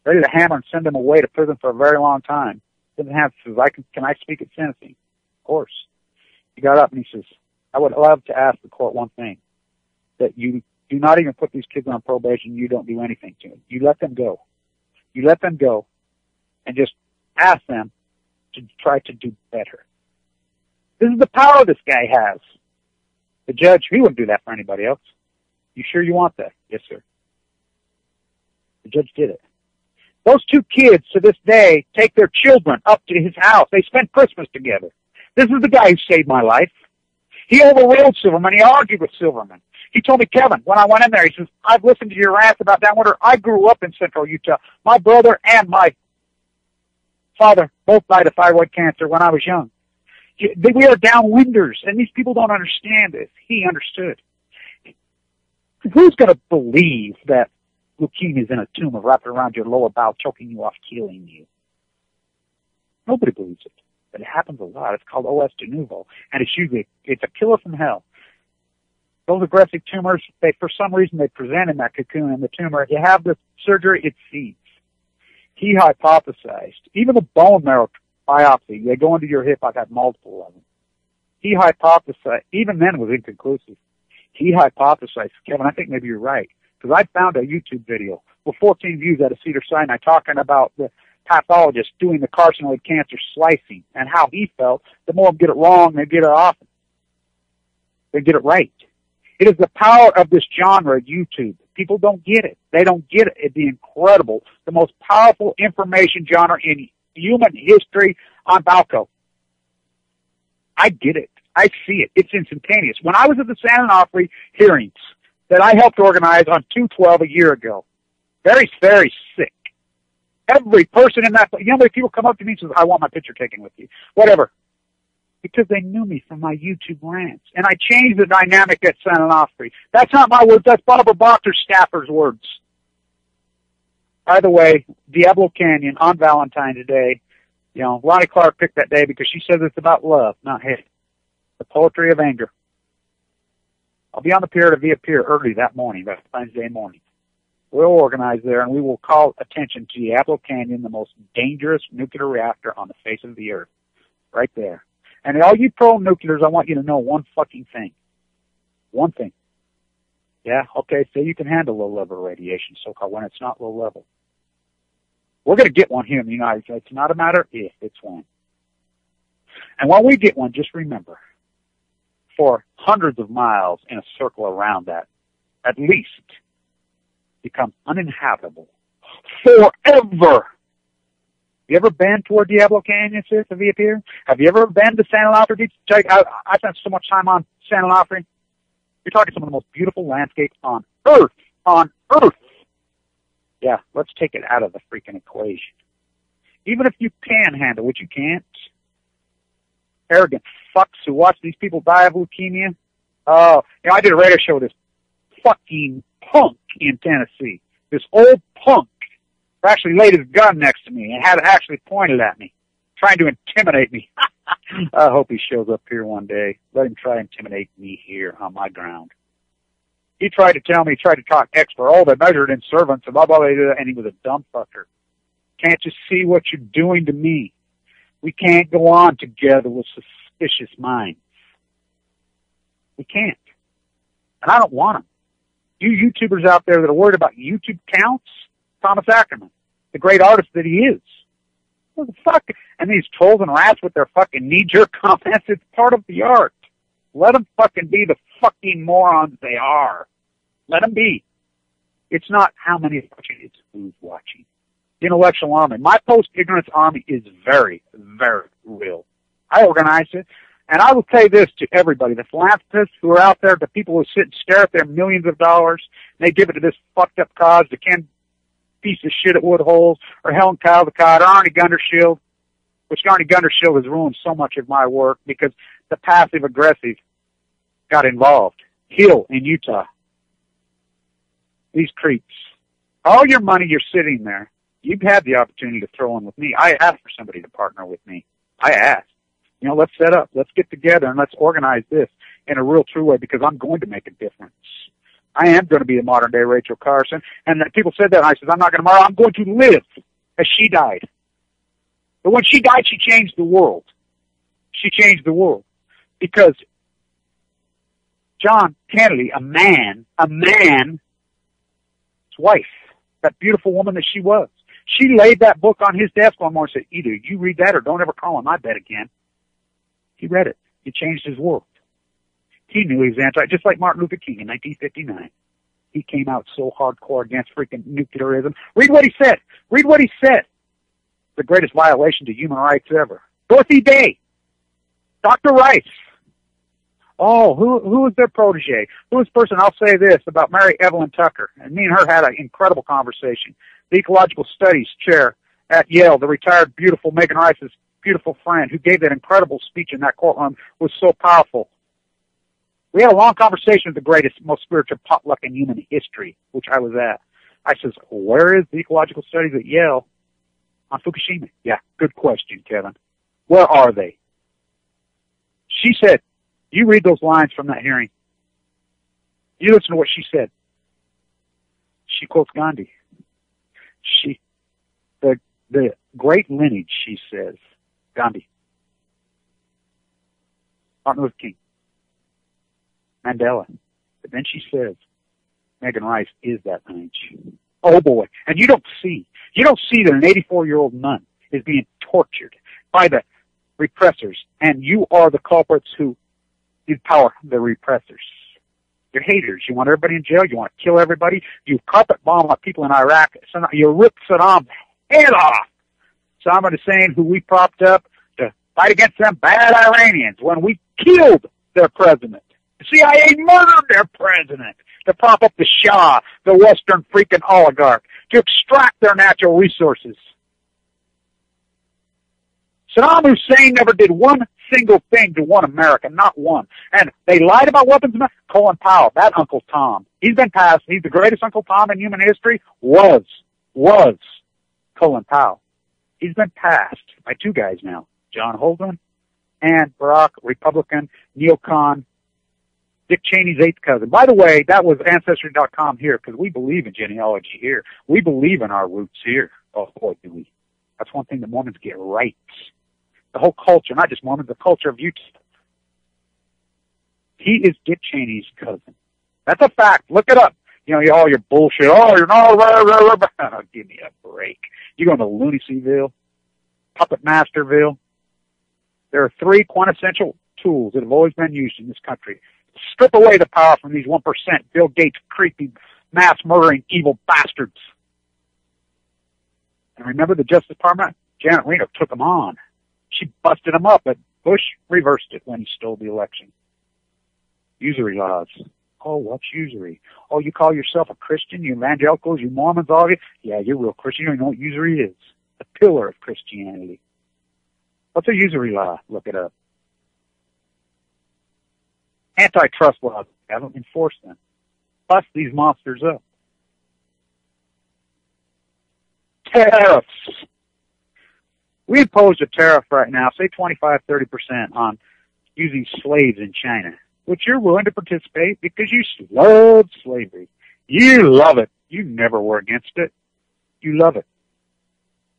ready to hammer and send him away to prison for a very long time. Didn't have says, can I speak at sentencing? Of course. He got up and he says, I would love to ask the court one thing, that you do not even put these kids on probation. You don't do anything to them. You let them go. You let them go and just ask them to try to do better. This is the power this guy has. The judge, he wouldn't do that for anybody else. You sure you want that? Yes, sir. The judge did it. Those two kids to this day take their children up to his house. They spend Christmas together. This is the guy who saved my life. He overruled Silverman. He argued with Silverman. He told me, Kevin, when I went in there, he says, I've listened to your rants about Downwinder. I grew up in central Utah. My brother and my father both died of thyroid cancer when I was young. We are downwinders, and these people don't understand this. He understood. Who's going to believe that leukemia is in a tumor wrapped around your lower bowel, choking you off, killing you? Nobody believes it, but it happens a lot. It's called OS de novo, and it's a killer from hell. Those aggressive tumors, for some reason, they present in that cocoon in the tumor. If you have the surgery, it seeds. He hypothesized, even the bone marrow biopsy, they go into your hip. I've had multiple of them. He hypothesized, even then it was inconclusive. He hypothesized, Kevin, I think maybe you're right, because I found a YouTube video with 14 views out of Cedars-Sinai talking about the pathologist doing the carcinoid cancer slicing and how he felt the more they get it wrong, they get it often. They get it right. It is the power of this genre, YouTube. People don't get it. They don't get it. It's the incredible, the most powerful information genre in human history on Balco. I get it. I see it. It's instantaneous. When I was at the San Onofre hearings that I helped organize on 2/12 a year ago, very, very sick. Every person in that, people come up to me and say, I want my picture taken with you. Whatever. Because they knew me from my YouTube rants. And I changed the dynamic at San Onofre. That's not my words. That's Barbara Boxer's staffer's words. By the way, Diablo Canyon on Valentine's Day, Lonnie Clark picked that day because she says it's about love, not hate. The poetry of anger. I'll be on the pier to Via Pier early that morning, Valentine's Day morning. We'll organize there, and we will call attention to Diablo Canyon, the most dangerous nuclear reactor on the face of the earth. Right there. And all you pro-nuclears, I want you to know one fucking thing. One thing. Yeah, okay, say you can handle low-level radiation, so-called, when it's not low-level. We're going to get one here in the United States. It's not a matter if, it's when. And when we get one, just remember, for hundreds of miles in a circle around that, at least, become uninhabitable forever. You ever been toward Diablo Canyon, sis, have you here? Have you ever been to San Onofre Beach? I spent so much time on San Onofre. You're talking some of the most beautiful landscapes on Earth. On Earth. Yeah, let's take it out of the freaking equation. Even if you can handle, which you can't, arrogant fucks who watch these people die of leukemia. Oh, I did a radio show with this fucking punk in Tennessee. This old punk who actually laid his gun next to me and had it actually pointed at me, trying to intimidate me. I hope he shows up here one day. Let him try to intimidate me here on my ground. He tried to tell me, he tried to talk expert. Oh, they measured in servants and blah, blah, blah, and he was a dumb fucker. Can't you see what you're doing to me? We can't go on together with suspicious minds. We can't. And I don't want them. You YouTubers out there that are worried about YouTube counts, Thomas Ackerman, the great artist that he is. What the fuck? And these trolls and rats with their fucking knee-jerk comments, it's part of the art. Let them fucking be the fucking morons they are. Let them be. It's not how many are watching, it's who's watching. The intellectual army. My post-ignorance army is very, very real. I organized it. And I will say this to everybody, the philanthropists who are out there, the people who sit and stare at their millions of dollars, and they give it to this fucked up cause, the Ken piece of shit at Woodholes, or Helen Caldecott, or Arnie Gundershield, which Arnie Gundershield has ruined so much of my work because the passive-aggressive got involved. Hill in Utah. These creeps. All your money, you're sitting there. You've had the opportunity to throw in with me. I asked for somebody to partner with me. I asked. Let's set up. Let's get together and let's organize this in a real true way because I'm going to make a difference. I am going to be a modern-day Rachel Carson. And people said that, and I said, I'm not going to marry. I'm going to live as she died. But when she died, she changed the world. She changed the world. Because John Kennedy, a man's wife, that beautiful woman that she was, she laid that book on his desk one morning and said, either you read that or don't ever call on my bed again. He read it. It changed his world. He knew he was just like Martin Luther King in 1959. He came out so hardcore against freaking nuclearism. Read what he said. Read what he said. The greatest violation to human rights ever. Dorothy Day. Dr. Rice. Oh, who is their protege? Who is the person? I'll say this about Mary Evelyn Tucker. And me and her had an incredible conversation. The Ecological Studies chair at Yale, the retired, beautiful Megan Rice's beautiful friend who gave that incredible speech in that courtroom, was so powerful. We had a long conversation with the greatest, most spiritual potluck in human history, which I was at. I says, where is the Ecological Studies at Yale on Fukushima? Yeah, good question, Kevin. Where are they? She said, you read those lines from that hearing. You listen to what she said. She quotes Gandhi. The great lineage, she says, Gandhi, Martin Luther King, Mandela. But then she says, Megan Rice is that lineage. Oh boy. And you don't see that an 84-year-old nun is being tortured by the repressors, and you are the culprits who empower the repressors. You're haters. You want everybody in jail. You want to kill everybody. You carpet bomb people in Iraq. You rip Saddam's head off. Saddam Hussein, who we propped up to fight against them bad Iranians when we killed their president. The CIA murdered their president to prop up the Shah, the Western freaking oligarch, to extract their natural resources. Saddam Hussein never did one single thing to one America, not one. And they lied about weapons. Colin Powell, that Uncle Tom, he's been passed. He's the greatest Uncle Tom in human history. Was Colin Powell. He's been passed by two guys now, John Holden and Barack, Republican, neocon, Dick Cheney's eighth cousin. By the way, that was Ancestry.com here, because we believe in genealogy here. We believe in our roots here. Oh, boy, do we. That's one thing the Mormons get right. The whole culture, not just Mormons, the culture of Utah. He is Dick Cheney's cousin. That's a fact. Look it up. You know, all your bullshit. Oh, you're not, oh, give me a break. You go to Lunacyville, Puppet Masterville. There are three quintessential tools that have always been used in this country. Strip away the power from these 1%, Bill Gates, creepy, mass-murdering, evil bastards. And remember the Justice Department? Janet Reno took them on. She busted them up, but Bush reversed it when he stole the election. Usury laws. Oh, what's usury? Oh, you call yourself a Christian, you evangelicals, you Mormons, all of you? Yeah, you're real Christian. You don't even know what usury is. The pillar of Christianity. What's a usury law? Look it up. Antitrust laws. Haven't enforced them. Bust these monsters up. Tariffs. We imposed a tariff right now, say 25-30% on using slaves in China, which you're willing to participate because you love slavery. You love it. You never were against it. You love it.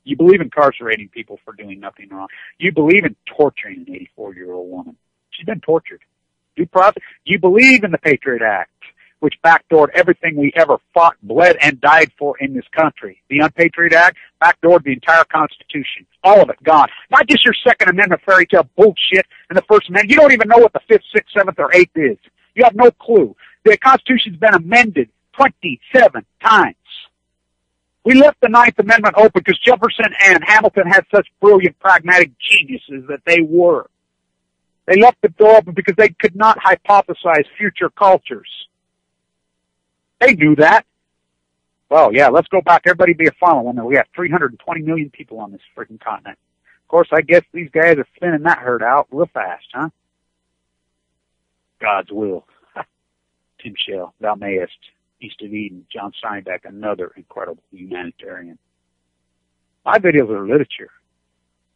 You believe in incarcerating people for doing nothing wrong. You believe in torturing an 84-year-old woman. She's been tortured. You believe in the Patriot Act, which backdoored everything we ever fought, bled, and died for in this country. The Unpatriot Act backdoored the entire Constitution. All of it gone. Not just your Second Amendment fairy tale bullshit and the First Amendment. You don't even know what the 5th, 6th, 7th, or 8th is. You have no clue. The Constitution's been amended 27 times. We left the 9th Amendment open because Jefferson and Hamilton had such brilliant, pragmatic geniuses that they were. They left the door open because they could not hypothesize future cultures. They knew that. Well, yeah, let's go back. Everybody be a farmer when we have 320 million people on this freaking continent. Of course, I guess these guys are thinning that herd out real fast, huh? God's will. Tim Shell, Thou Mayest, East of Eden, John Steinbeck, another incredible humanitarian. My videos are literature.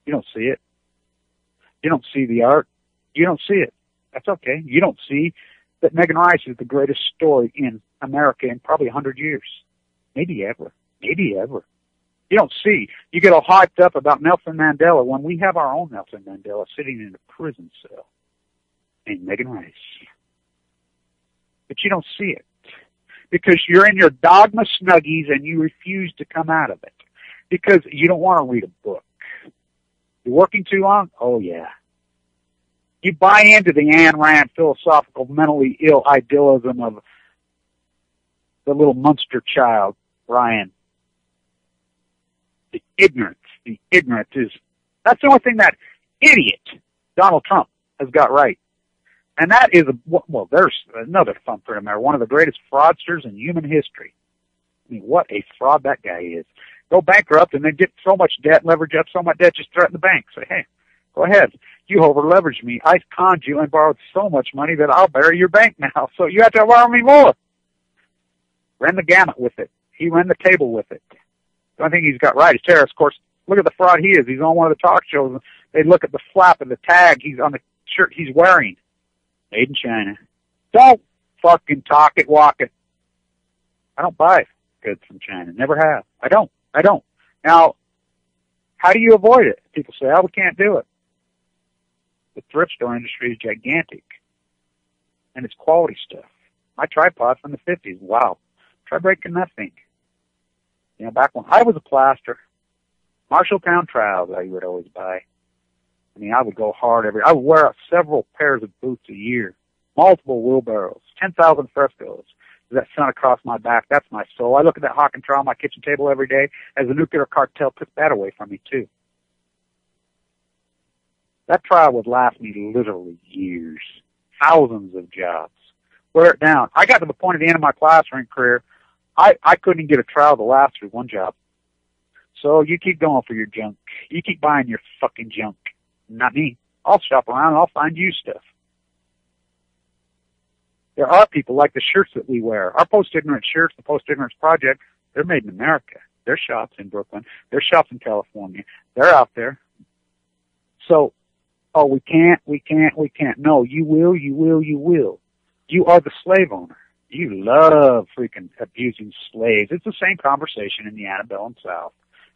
You don't see it. You don't see the art. You don't see it. That's okay. You don't see that Megan Rice is the greatest story in America in probably 100 years. Maybe ever. Maybe ever. You don't see. You get all hyped up about Nelson Mandela when we have our own Nelson Mandela sitting in a prison cell. named Megan Rice. But you don't see it because you're in your dogma snuggies and you refuse to come out of it because you don't want to read a book. You're working too long? Oh, yeah. You buy into the Ayn Rand philosophical mentally ill idealism of the little monster child, Ryan. The ignorance is, that's the only thing that idiot Donald Trump has got right. And that is, well, there's another thumper in there, one of the greatest fraudsters in human history. I mean, what a fraud that guy is. Go bankrupt and then get so much debt, leverage up so much debt, just threaten the bank. Say, hey, go ahead. You over-leveraged me. I conned you and borrowed so much money that I'll bury your bank now. So you have to borrow me more. Ran the gamut with it. He ran the table with it. The only thing he's got right is terrorist. Of course, look at the fraud he is. He's on one of the talk shows. They look at the flap of the tag he's on the shirt he's wearing. Made in China. Don't fucking talk it, walk it. I don't buy goods from China. Never have. I don't. Now, how do you avoid it? People say, oh, we can't do it. The thrift store industry is gigantic. And it's quality stuff. My tripod from the 50s. Wow. Try breaking that thing. You know, back when I was a plaster, Marshalltown trials I would always buy. I mean, I would go hard I would wear out several pairs of boots a year, multiple wheelbarrows, 10,000 frescoes. That sun across my back, that's my soul. I look at that hawk and trowel on my kitchen table every day as the nuclear cartel took that away from me, too. That trial would last me literally years, thousands of jobs. Wear it down. I got to the point at the end of my plastering career, I couldn't get a trial to last through one job. So you keep going for your junk. You keep buying your fucking junk. Not me. I'll shop around and I'll find you stuff. There are people like the shirts that we wear. Our Post-Ignorance shirts, the Post-Ignorance Project, they're made in America. Their shops in Brooklyn. Their shops in California. They're out there. So, oh, we can't. No, you will. You are the slave owner. You love freaking abusing slaves. It's the same conversation in the antebellum South.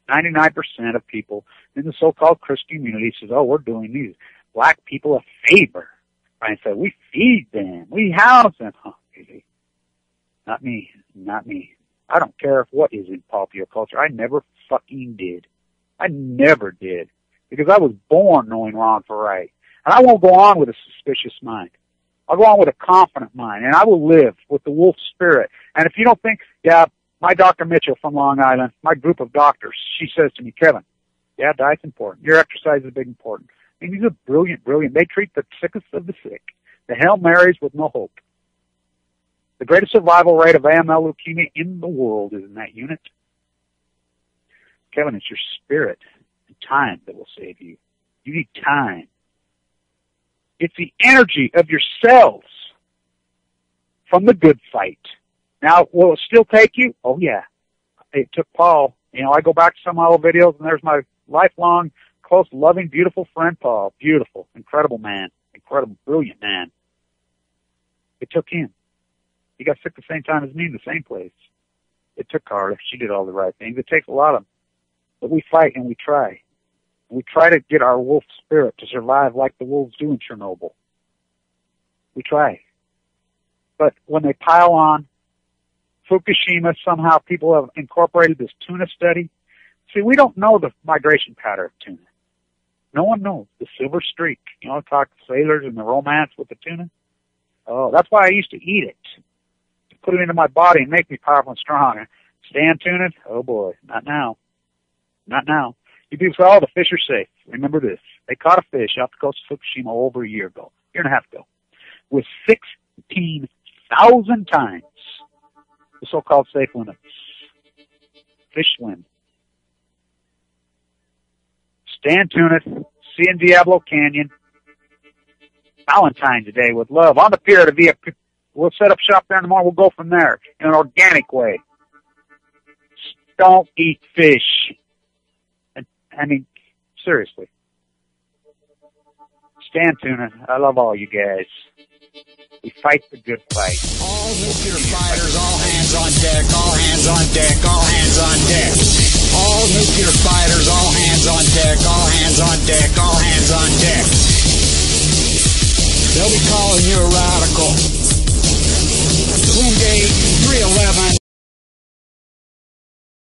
99% of people in the so-called Christian community says, oh, we're doing these black people a favor. Ryan said, we feed them. We house them. Oh, really? Not me. I don't care what is in popular culture. I never fucking did. I never did. Because I was born knowing wrong for right. And I won't go on with a suspicious mind. I'll go on with a confident mind. And I will live with the wolf spirit. And if you don't think, yeah, my Dr. Mitchell from Long Island, my group of doctors, she says to me, Kevin, yeah, diet's important. Your exercise is big important. I mean, these are brilliant. They treat the sickest of the sick. The Hail Marys with no hope. The greatest survival rate of AML leukemia in the world is in that unit. Kevin, it's your spirit and time that will save you. You need time. It's the energy of your cells from the good fight. Now, will it still take you? Oh, yeah. It took Paul. You know, I go back to some of my old videos, and there's my lifelong, close, loving, beautiful friend, Paul. Beautiful, incredible man, incredible, brilliant man. It took him. He got sick the same time as me in the same place. It took Carla. She did all the right things. It takes a lot of them. But we fight and we try. We try to get our wolf spirit to survive like the wolves do in Chernobyl. We try. But when they pile on, Fukushima, somehow people have incorporated this tuna study. See, we don't know the migration pattern of tuna. No one knows. The silver streak. You know, talk sailors and the romance with the tuna. Oh, that's why I used to eat it. To put it into my body and make me powerful and strong. Stand tuna? Oh boy, not now. Not now. You people say, oh, the fish are safe. Remember this. They caught a fish off the coast of Fukushima over a year and a half ago, with 16,000 times the so-called safe limits. Fish swim. Stand tuned. See you in Diablo Canyon. Valentine's Day with love on the pier to be we'll set up shop there in the morning. We'll go from there in an organic way. Don't eat fish. I mean, seriously. Stand tuned. I love all you guys. We fight the good fight. All nuclear fighters, all hands on deck, all hands on deck, all hands on deck. All nuclear fighters, all hands on deck, all hands on deck, all hands on deck. They'll be calling you a radical. Twin Gate 311.